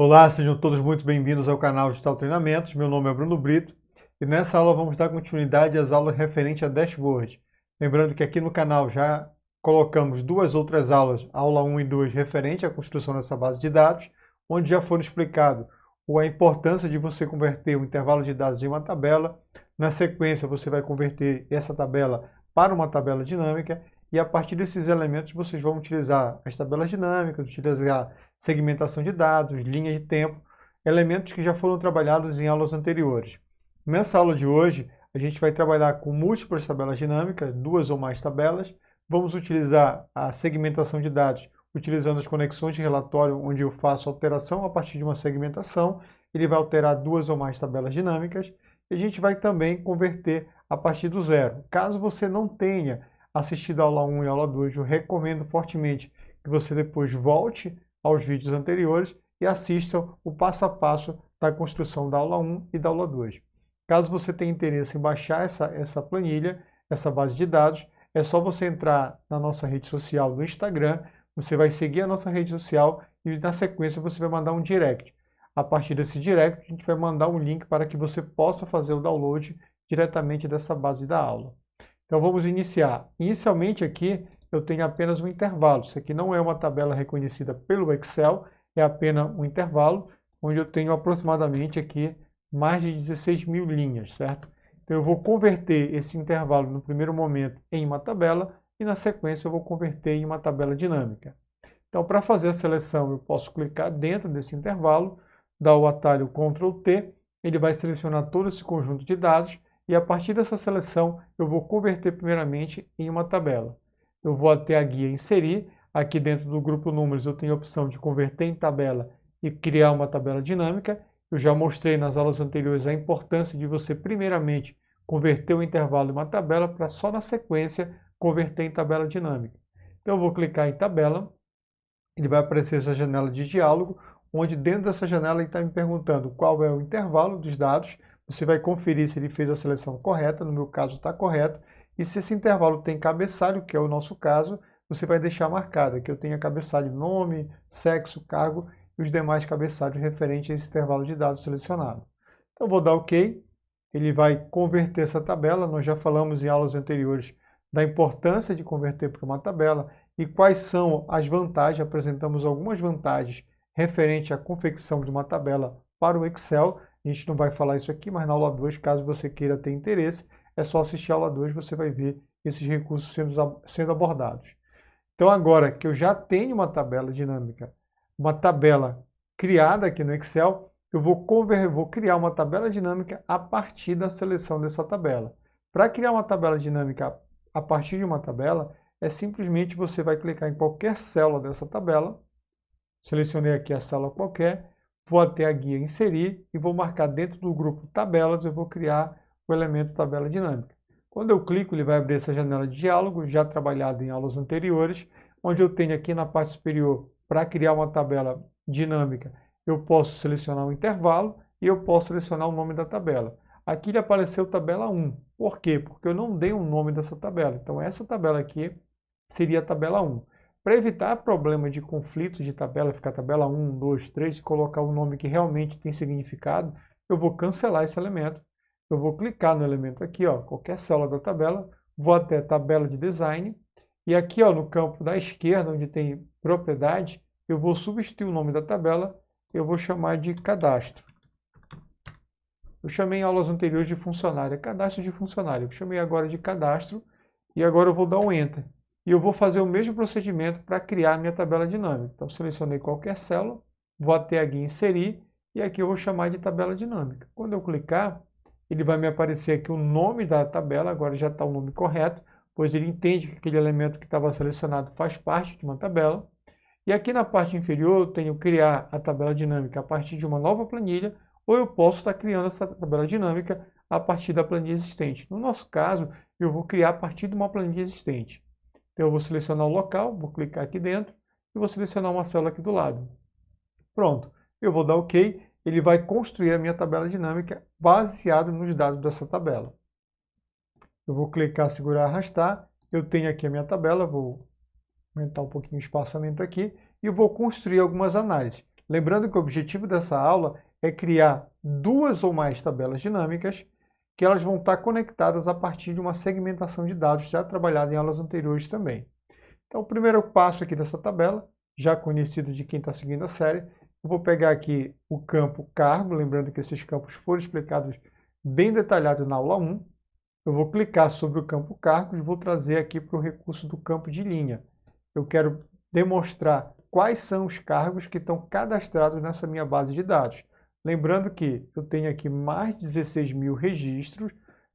Olá, sejam todos muito bem-vindos ao canal Digital Treinamentos. Meu nome é Bruno Brito e nessa aula vamos dar continuidade às aulas referentes a dashboard. Lembrando que aqui no canal já colocamos duas outras aulas, aula 1 e 2, referente à construção dessa base de dados, onde já foram explicado a importância de você converter o intervalo de dados em uma tabela. Na sequência, você vai converter essa tabela para uma tabela dinâmica e a partir desses elementos vocês vão utilizar as tabelas dinâmicas, utilizar segmentação de dados, linha de tempo, elementos que já foram trabalhados em aulas anteriores. Nessa aula de hoje, a gente vai trabalhar com múltiplas tabelas dinâmicas, duas ou mais tabelas. Vamos utilizar a segmentação de dados, utilizando as conexões de relatório, onde eu faço alteração a partir de uma segmentação. Ele vai alterar duas ou mais tabelas dinâmicas. E a gente vai também converter a partir do zero. Caso você não tenha assistido a aula 1 e a aula 2, eu recomendo fortemente que você depois volte aos vídeos anteriores e assistam o passo a passo da construção da aula 1 e da aula 2. Caso você tenha interesse em baixar essa planilha, essa base de dados, é só você entrar na nossa rede social do Instagram, você vai seguir a nossa rede social e na sequência você vai mandar um direct. A partir desse direct, a gente vai mandar um link para que você possa fazer o download diretamente dessa base da aula. Então vamos iniciar. Inicialmente aqui eu tenho apenas um intervalo. Isso aqui não é uma tabela reconhecida pelo Excel, é apenas um intervalo, onde eu tenho aproximadamente aqui mais de 16 mil linhas, certo? Então eu vou converter esse intervalo no primeiro momento em uma tabela e na sequência eu vou converter em uma tabela dinâmica. Então para fazer a seleção eu posso clicar dentro desse intervalo, dar o atalho Ctrl T, ele vai selecionar todo esse conjunto de dados e a partir dessa seleção eu vou converter primeiramente em uma tabela. Eu vou até a guia inserir, aqui dentro do grupo números eu tenho a opção de converter em tabela e criar uma tabela dinâmica. Eu já mostrei nas aulas anteriores a importância de você primeiramente converter o intervalo em uma tabela para só na sequência converter em tabela dinâmica. Então eu vou clicar em tabela, ele vai aparecer essa janela de diálogo, onde dentro dessa janela ele está me perguntando qual é o intervalo dos dados. Você vai conferir se ele fez a seleção correta, no meu caso está correto, e se esse intervalo tem cabeçalho, que é o nosso caso, você vai deixar marcado que eu tenha cabeçalho nome, sexo, cargo e os demais cabeçalhos referentes a esse intervalo de dados selecionado. Então vou dar OK, ele vai converter essa tabela. Nós já falamos em aulas anteriores da importância de converter para uma tabela e quais são as vantagens, apresentamos algumas vantagens referente à confecção de uma tabela para o Excel. A gente não vai falar isso aqui, mas na aula 2, caso você queira ter interesse, é só assistir a aula 2, você vai ver esses recursos sendo abordados. Então agora que eu já tenho uma tabela dinâmica, uma tabela criada aqui no Excel, eu vou criar uma tabela dinâmica a partir da seleção dessa tabela. Para criar uma tabela dinâmica a partir de uma tabela, é simplesmente você vai clicar em qualquer célula dessa tabela, selecionei aqui a célula qualquer, vou até a guia inserir e vou marcar dentro do grupo tabelas, eu vou criar o elemento tabela dinâmica. Quando eu clico, ele vai abrir essa janela de diálogo, já trabalhada em aulas anteriores, onde eu tenho aqui na parte superior, para criar uma tabela dinâmica, eu posso selecionar um intervalo e eu posso selecionar o nome da tabela. Aqui ele apareceu tabela 1. Por quê? Porque eu não dei um nome dessa tabela. Então essa tabela aqui seria a tabela 1. Para evitar problema de conflito de tabela, ficar tabela 1, 2, 3 e colocar um nome que realmente tem significado, eu vou cancelar esse elemento. Eu vou clicar no elemento aqui, ó, qualquer célula da tabela, vou até tabela de design e aqui, ó, no campo da esquerda, onde tem propriedade, eu vou substituir o nome da tabela, eu vou chamar de cadastro. Eu chamei em aulas anteriores de funcionário, cadastro de funcionário. Eu chamei agora de cadastro e agora eu vou dar um Enter. E eu vou fazer o mesmo procedimento para criar a minha tabela dinâmica. Então, selecionei qualquer célula, vou até aqui em inserir e aqui eu vou chamar de tabela dinâmica. Quando eu clicar, ele vai me aparecer aqui o nome da tabela, agora já está o nome correto, pois ele entende que aquele elemento que estava selecionado faz parte de uma tabela. E aqui na parte inferior eu tenho criar a tabela dinâmica a partir de uma nova planilha, ou eu posso estar criando essa tabela dinâmica a partir da planilha existente. No nosso caso, eu vou criar a partir de uma planilha existente. Então eu vou selecionar o local, vou clicar aqui dentro e vou selecionar uma célula aqui do lado. Pronto, eu vou dar OK, ele vai construir a minha tabela dinâmica baseado nos dados dessa tabela. Eu vou clicar, segurar, arrastar, eu tenho aqui a minha tabela, vou aumentar um pouquinho o espaçamento aqui e vou construir algumas análises. Lembrando que o objetivo dessa aula é criar duas ou mais tabelas dinâmicas que elas vão estar conectadas a partir de uma segmentação de dados já trabalhada em aulas anteriores também. Então, o primeiro passo aqui dessa tabela, já conhecido de quem está seguindo a série, eu vou pegar aqui o campo cargo, lembrando que esses campos foram explicados bem detalhados na aula 1. Eu vou clicar sobre o campo cargos e vou trazer aqui para o recurso do campo de linha. Eu quero demonstrar quais são os cargos que estão cadastrados nessa minha base de dados. Lembrando que eu tenho aqui mais de 16 mil registros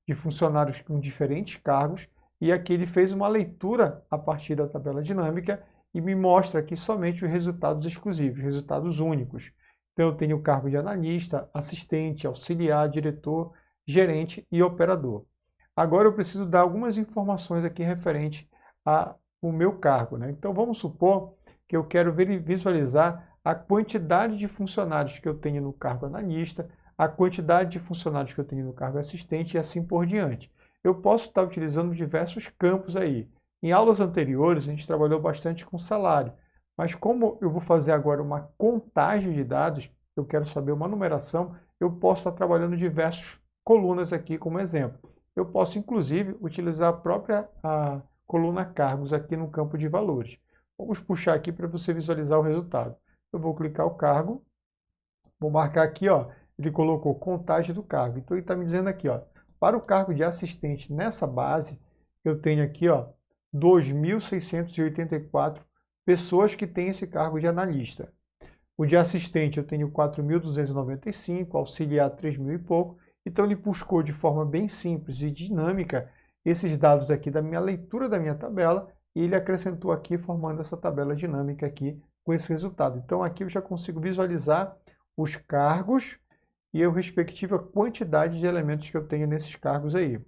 de funcionários com diferentes cargos e aqui ele fez uma leitura a partir da tabela dinâmica e me mostra aqui somente os resultados exclusivos, resultados únicos. Então eu tenho o cargo de analista, assistente, auxiliar, diretor, gerente e operador. Agora eu preciso dar algumas informações aqui referente ao meu cargo, né? Então vamos supor que eu quero visualizar a quantidade de funcionários que eu tenho no cargo analista, a quantidade de funcionários que eu tenho no cargo assistente e assim por diante. Eu posso estar utilizando diversos campos aí. Em aulas anteriores a gente trabalhou bastante com salário, mas como eu vou fazer agora uma contagem de dados, eu quero saber uma numeração, eu posso estar trabalhando diversas colunas aqui como exemplo. Eu posso, inclusive, utilizar a própria coluna cargos aqui no campo de valores. Vamos puxar aqui para você visualizar o resultado. Eu vou clicar o cargo, vou marcar aqui, ó, ele colocou contagem do cargo. Então, ele está me dizendo aqui, ó, para o cargo de assistente nessa base, eu tenho aqui, ó, 2.684 pessoas que têm esse cargo de analista. O de assistente eu tenho 4.295, auxiliar 3.000 e pouco. Então, ele buscou de forma bem simples e dinâmica esses dados aqui da minha leitura da minha tabela e ele acrescentou aqui formando essa tabela dinâmica aqui com esse resultado. Então, aqui eu já consigo visualizar os cargos e a respectiva quantidade de elementos que eu tenho nesses cargos aí.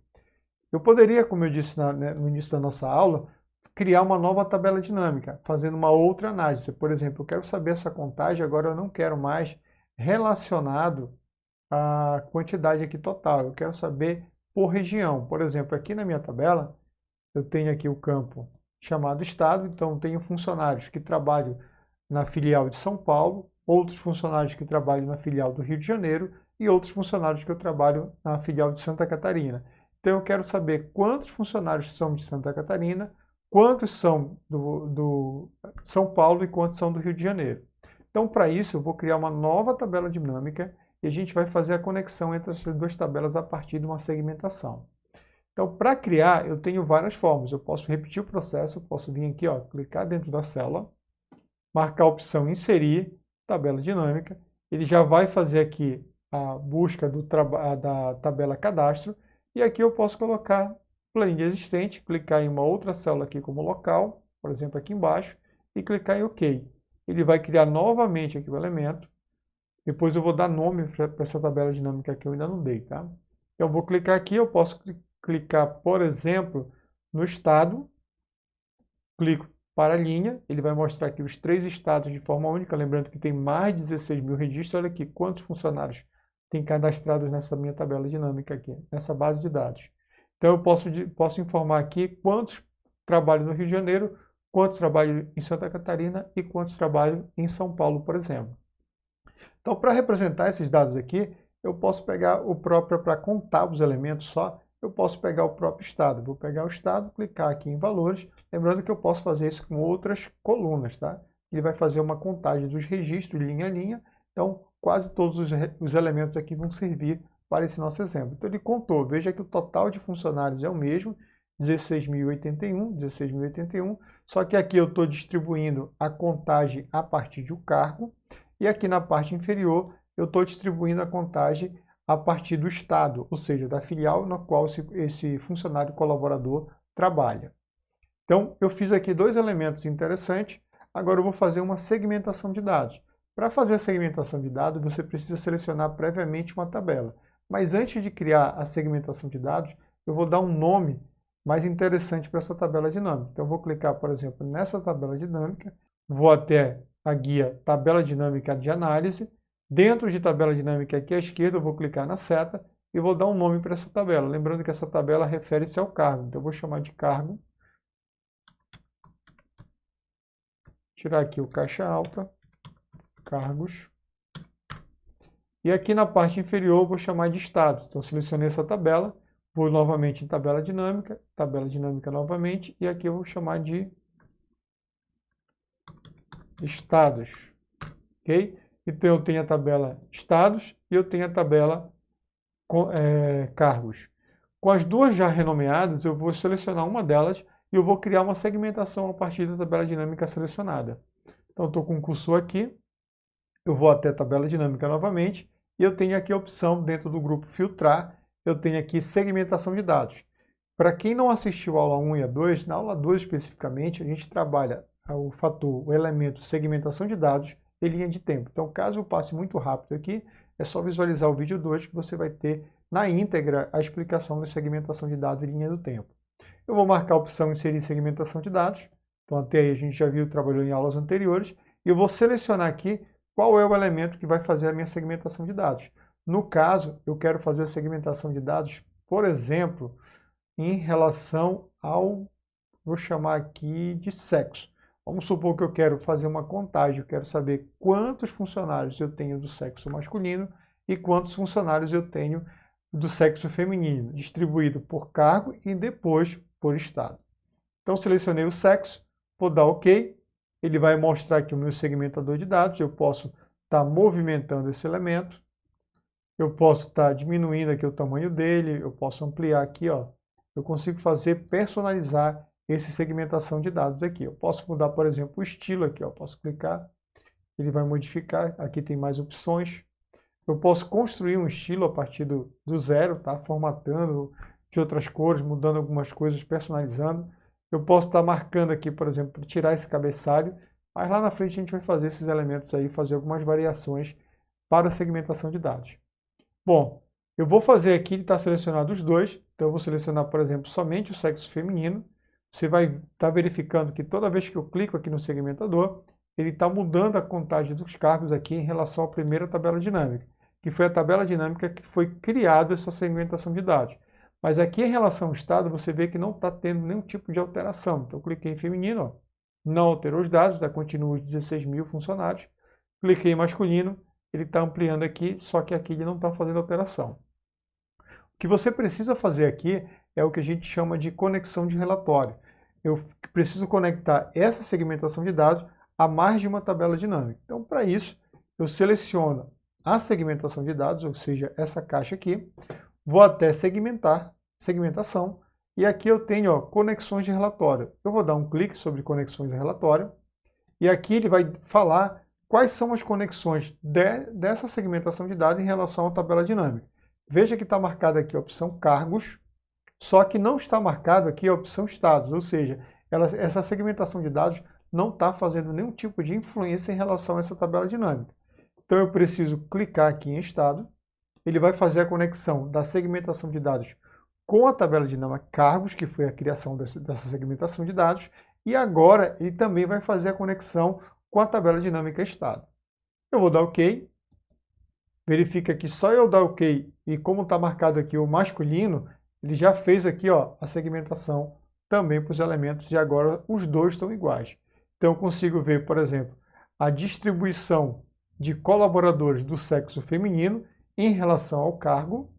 Eu poderia, como eu disse no início da nossa aula, criar uma nova tabela dinâmica, fazendo uma outra análise. Por exemplo, eu quero saber essa contagem, agora eu não quero mais relacionado à quantidade aqui total. Eu quero saber por região. Por exemplo, aqui na minha tabela, eu tenho aqui o campo chamado Estado, então tenho funcionários que trabalham na filial de São Paulo, outros funcionários que trabalham na filial do Rio de Janeiro e outros funcionários que eu trabalho na filial de Santa Catarina. Então eu quero saber quantos funcionários são de Santa Catarina, quantos são do São Paulo e quantos são do Rio de Janeiro. Então para isso eu vou criar uma nova tabela dinâmica e a gente vai fazer a conexão entre essas duas tabelas a partir de uma segmentação. Então para criar eu tenho várias formas, eu posso repetir o processo, eu posso vir aqui, ó, clicar dentro da célula, marcar a opção inserir, tabela dinâmica, ele já vai fazer aqui a busca da tabela cadastro e aqui eu posso colocar planilha existente, clicar em uma outra célula aqui como local, por exemplo aqui embaixo, e clicar em OK. Ele vai criar novamente aqui o elemento, depois eu vou dar nome para essa tabela dinâmica que eu ainda não dei, tá? Eu vou clicar aqui, eu posso clicar, por exemplo, no estado, clico para a linha, ele vai mostrar aqui os 3 estados de forma única, lembrando que tem mais de 16 mil registros, olha aqui quantos funcionários tem cadastrados nessa minha tabela dinâmica aqui, nessa base de dados. Então eu posso informar aqui quantos trabalham no Rio de Janeiro, quantos trabalham em Santa Catarina e quantos trabalham em São Paulo, por exemplo. Então para representar esses dados aqui, eu posso pegar o próprio, para contar os elementos só, eu posso pegar o próprio estado. Vou pegar o estado, clicar aqui em valores, lembrando que eu posso fazer isso com outras colunas, tá? Ele vai fazer uma contagem dos registros linha a linha, então quase todos os elementos aqui vão servir para esse nosso exemplo. Então ele contou, veja que o total de funcionários é o mesmo, 16.081, só que aqui eu estou distribuindo a contagem a partir de um cargo, e aqui na parte inferior eu estou distribuindo a contagem a partir do estado, ou seja, da filial na qual esse funcionário colaborador trabalha. Então, eu fiz aqui 2 elementos interessantes, agora eu vou fazer uma segmentação de dados. Para fazer a segmentação de dados, você precisa selecionar previamente uma tabela. Mas antes de criar a segmentação de dados, eu vou dar um nome mais interessante para essa tabela dinâmica. Então, eu vou clicar, por exemplo, nessa tabela dinâmica, vou até a guia Tabela Dinâmica de Análise. Dentro de tabela dinâmica aqui à esquerda, eu vou clicar na seta e vou dar um nome para essa tabela. Lembrando que essa tabela refere-se ao cargo. Então, eu vou chamar de cargo. Tirar aqui o caixa alta. cargos. E aqui na parte inferior eu vou chamar de estados. Então, selecionei essa tabela, vou novamente em tabela dinâmica novamente, e aqui eu vou chamar de estados. Ok? Então, eu tenho a tabela estados e eu tenho a tabela cargos. Com as duas já renomeadas, eu vou selecionar uma delas e eu vou criar uma segmentação a partir da tabela dinâmica selecionada. Então, estou com o cursor aqui, eu vou até a tabela dinâmica novamente, e eu tenho aqui a opção dentro do grupo filtrar, eu tenho aqui segmentação de dados. Para quem não assistiu a aula 1 e a 2, na aula 2 especificamente, a gente trabalha o elemento segmentação de dados e linha de tempo. Então, caso eu passe muito rápido aqui, é só visualizar o vídeo 2 que você vai ter na íntegra a explicação da segmentação de dados e linha do tempo. Eu vou marcar a opção inserir segmentação de dados. Então, até aí a gente já viu, trabalhou em aulas anteriores. E eu vou selecionar aqui qual é o elemento que vai fazer a minha segmentação de dados. No caso, eu quero fazer a segmentação de dados, por exemplo, em relação ao, vou chamar aqui de sexo. Vamos supor que eu quero fazer uma contagem, eu quero saber quantos funcionários eu tenho do sexo masculino e quantos funcionários eu tenho do sexo feminino, distribuído por cargo e depois por estado. Então, selecionei o sexo, vou dar OK. Ele vai mostrar aqui o meu segmentador de dados. Eu posso estar movimentando esse elemento. Eu posso estar diminuindo aqui o tamanho dele. Eu posso ampliar aqui, ó. Eu consigo personalizar essa segmentação de dados aqui. Eu posso mudar, por exemplo, o estilo aqui, ó. Posso clicar, ele vai modificar. Aqui tem mais opções. Eu posso construir um estilo a partir do zero, tá? Formatando de outras cores, mudando algumas coisas, personalizando. Eu posso estar marcando aqui, por exemplo, tirar esse cabeçalho, mas lá na frente a gente vai fazer esses elementos aí, fazer algumas variações para a segmentação de dados. Bom, eu vou fazer aqui, ele está selecionado os dois, então eu vou selecionar, por exemplo, somente o sexo feminino. Você vai estar verificando que toda vez que eu clico aqui no segmentador, ele está mudando a contagem dos cargos aqui em relação à primeira tabela dinâmica, que foi a tabela dinâmica que foi criada essa segmentação de dados. Mas aqui em relação ao estado, você vê que não está tendo nenhum tipo de alteração. Então, eu cliquei em feminino, ó, não alterou os dados, continua os 16 mil funcionários. Cliquei em masculino, ele está ampliando aqui, só que aqui ele não está fazendo alteração. O que você precisa fazer aqui é o que a gente chama de conexão de relatório. Eu preciso conectar essa segmentação de dados a mais de uma tabela dinâmica. Então, para isso, eu seleciono a segmentação de dados, ou seja, essa caixa aqui, vou até segmentação, e aqui eu tenho, ó, conexões de relatório. Eu vou dar um clique sobre conexões de relatório, e aqui ele vai falar quais são as conexões dessa segmentação de dados em relação à tabela dinâmica. Veja que está marcada aqui a opção cargos, só que não está marcado aqui a opção estados, ou seja, essa segmentação de dados não está fazendo nenhum tipo de influência em relação a essa tabela dinâmica. Então eu preciso clicar aqui em estado, ele vai fazer a conexão da segmentação de dados com a tabela dinâmica cargos, que foi a criação dessa segmentação de dados, e agora ele também vai fazer a conexão com a tabela dinâmica estado. Eu vou dar OK, verifica que só eu dar OK, e como está marcado aqui o masculino, ele já fez aqui, ó, a segmentação também para os elementos, e agora os dois estão iguais. Então eu consigo ver, por exemplo, a distribuição de colaboradores do sexo feminino em relação ao cargo,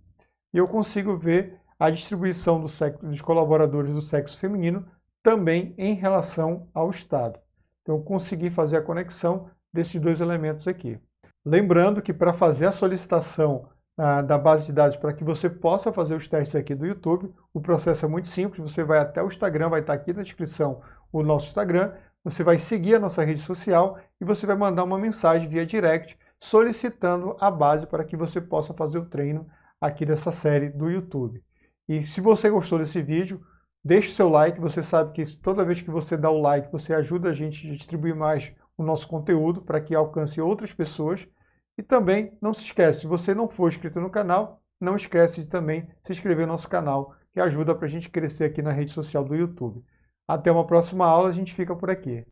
e eu consigo ver a distribuição dos colaboradores do sexo feminino também em relação ao estado. Então, eu consegui fazer a conexão desses dois elementos aqui. Lembrando que para fazer a solicitação da base de dados para que você possa fazer os testes aqui do YouTube, o processo é muito simples, você vai até o Instagram, vai estar aqui na descrição o nosso Instagram, você vai seguir a nossa rede social e você vai mandar uma mensagem via direct solicitando a base para que você possa fazer o treino aqui dessa série do YouTube. E se você gostou desse vídeo, deixe o seu like, você sabe que toda vez que você dá o like, você ajuda a gente a distribuir mais o nosso conteúdo para que alcance outras pessoas. E também, não se esquece, se você não for inscrito no canal, não esquece de também se inscrever no nosso canal, que ajuda para a gente crescer aqui na rede social do YouTube. Até uma próxima aula, a gente fica por aqui.